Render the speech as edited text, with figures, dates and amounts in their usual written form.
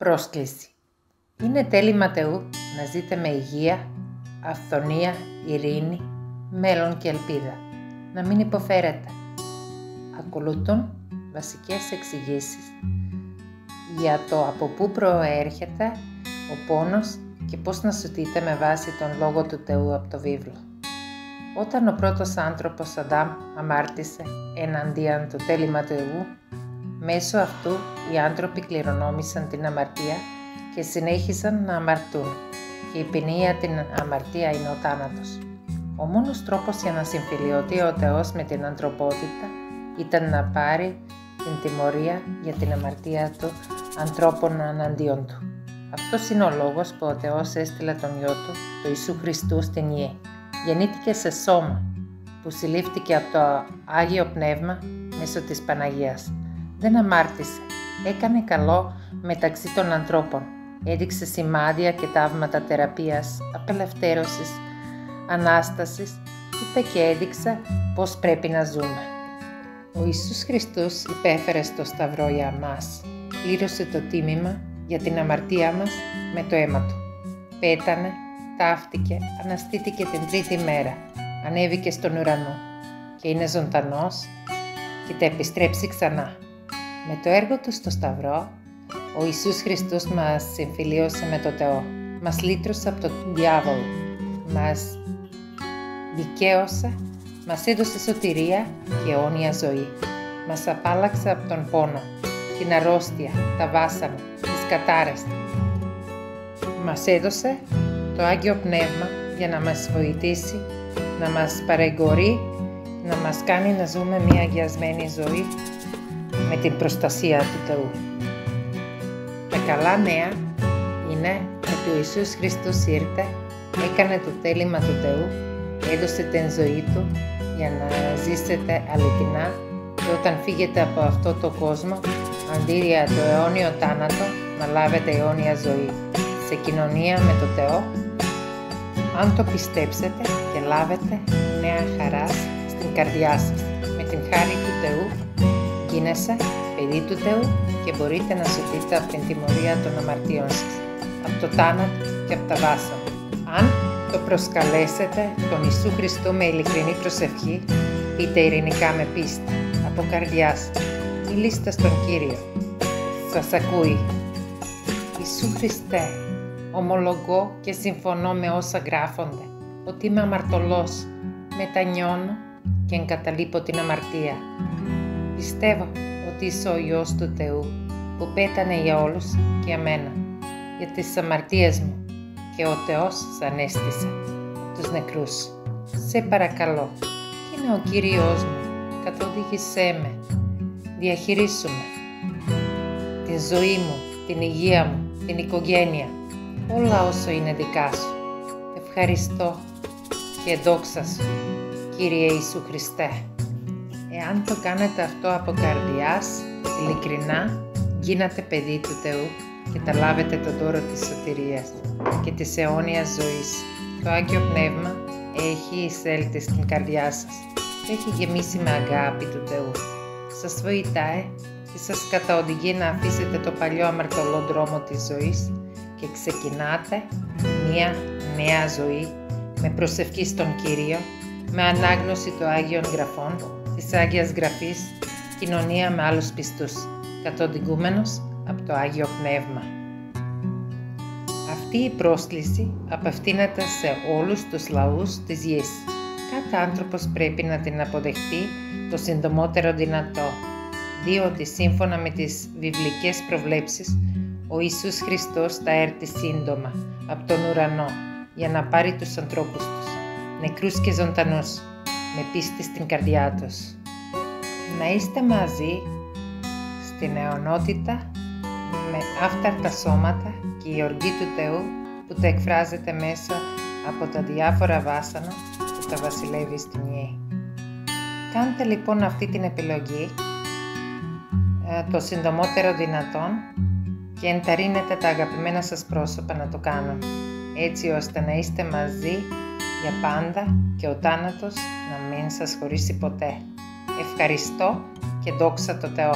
Πρόσκληση. Είναι τέλημα Θεού να ζείτε με υγεία, αυθονία, ειρήνη, μέλλον και ελπίδα. Να μην υποφέρετε. Ακολουθούν βασικές εξηγήσεις για το από πού προέρχεται ο πόνος και πώς να σωθείτε με βάση τον Λόγο του Θεού από το βίβλο. Όταν ο πρώτος άνθρωπος Αδάμ αμάρτησε εναντίον του τέλημα Θεού, μέσω αυτού οι άνθρωποι κληρονόμησαν την αμαρτία και συνέχισαν να αμαρτούν και η ποινή για την αμαρτία είναι ο θάνατος. Ο μόνος τρόπος για να συμφιλιωθεί ο Θεός με την ανθρωπότητα ήταν να πάρει την τιμωρία για την αμαρτία του ανθρώπων εναντίον του. Αυτός είναι ο λόγος που ο Θεός έστειλε τον Υιό του, τον Ιησού Χριστού στην γη. Γεννήθηκε σε σώμα που συλλήφθηκε από το Άγιο Πνεύμα μέσω της Παναγίας. Δεν αμάρτησε, έκανε καλό μεταξύ των ανθρώπων, έδειξε σημάδια και ταύματα θεραπείας, απελευθέρωσης, Ανάστασης, είπε και έδειξε πώς πρέπει να ζούμε. Ο Ιησούς Χριστός υπέφερε στο Σταυρό για μας, πλήρωσε το τίμημα για την αμαρτία μας με το αίμα του. Πέθανε, ταύτηκε, αναστήθηκε την τρίτη μέρα, ανέβηκε στον ουρανό και είναι ζωντανός και θα επιστρέψει ξανά. Με το έργο του στο Σταυρό, ο Ιησούς Χριστός μας συμφιλίωσε με το Θεό, μας λύτρωσε από τον διάβολο, μας δικαίωσε, μας έδωσε σωτηρία και αιώνια ζωή, μας απάλλαξε από τον πόνο, την αρρώστια, τα βάσανα, τις κατάρες. Μας έδωσε το Άγιο Πνεύμα για να μας βοηθήσει, να μας παρεγγορεί, να μας κάνει να ζούμε μια αγιασμένη ζωή με την προστασία του Θεού. Τα καλά νέα είναι ότι ο Ιησούς Χριστός ήρθε, έκανε το θέλημα του Θεού, έδωσε την ζωή Του για να ζήσετε αληθινά και όταν φύγετε από αυτό το κόσμο, αντί για το αιώνιο θάνατο, να λάβετε αιώνια ζωή σε κοινωνία με το Θεό. Αν το πιστέψετε και λάβετε νέα χαρά στην καρδιά σας, με την χάρη του Θεού, γίνεσαι παιδί του Θεού και μπορείτε να σωθείτε από την τιμωρία των αμαρτιών σας, από το θάνατο και από τα βάσανα. Αν το προσκαλέσετε τον Ιησού Χριστό με ειλικρινή προσευχή, πείτε ειρηνικά με πίστη, από καρδιάς, μιλήστε στον Κύριο. Σας ακούει. Ιησού Χριστέ, ομολογώ και συμφωνώ με όσα γράφονται, ότι είμαι αμαρτωλός, μετανιώνω και εγκαταλείπω την αμαρτία. Πιστεύω ότι είσαι ο Υιός του Θεού, που πέθανε για όλους και για μένα, για τις αμαρτίες μου, και ο Θεός σ' ανέστησε από τους νεκρούς. Σε παρακαλώ, είναι ο Κύριος μου, καθοδήγησέ με, διαχειρίσου με, την ζωή μου, την υγεία μου, την οικογένεια, όλα όσο είναι δικά σου. Ευχαριστώ και δόξα σου, Κύριε Ιησού Χριστέ. Εάν το κάνετε αυτό από καρδιάς, ειλικρινά, γίνατε παιδί του Θεού και θα λάβετε το δώρο της σωτηρίας και της αιώνιας ζωής. Το Άγιο Πνεύμα έχει εισέλθει στην καρδιά σας και έχει γεμίσει με αγάπη του Θεού. Σας βοηθάει και σας καταοδηγεί να αφήσετε το παλιό αμαρτωλό δρόμο της ζωής και ξεκινάτε μια νέα ζωή με προσευχή στον Κύριο, με ανάγνωση των Άγιων Γραφών, της Άγιας Γραφής, κοινωνία με άλλους πιστούς, καθοδηγούμενος από το Άγιο Πνεύμα. Αυτή η πρόσκληση απευθύνεται σε όλους τους λαούς της γης. Κάθε άνθρωπος πρέπει να την αποδεχτεί το συντομότερο δυνατό, διότι σύμφωνα με τις βιβλικές προβλέψεις, ο Ιησούς Χριστός θα έρθει σύντομα από τον ουρανό για να πάρει τους ανθρώπους τους, νεκρούς και ζωντανούς, με πίστη στην καρδιά τους. Να είστε μαζί στην αιωνότητα με άφθαρτα σώματα και η οργή του Θεού που θα εκφράζεται μέσα από τα διάφορα βάσανα που θα βασιλεύει στην γη. Κάντε λοιπόν αυτή την επιλογή το συντομότερο δυνατόν και ενθαρρύνετε τα αγαπημένα σας πρόσωπα να το κάνουν, έτσι ώστε να είστε μαζί για πάντα και ο θάνατος να μην σας χωρίσει ποτέ. Ευχαριστώ και δόξα τω Θεώ.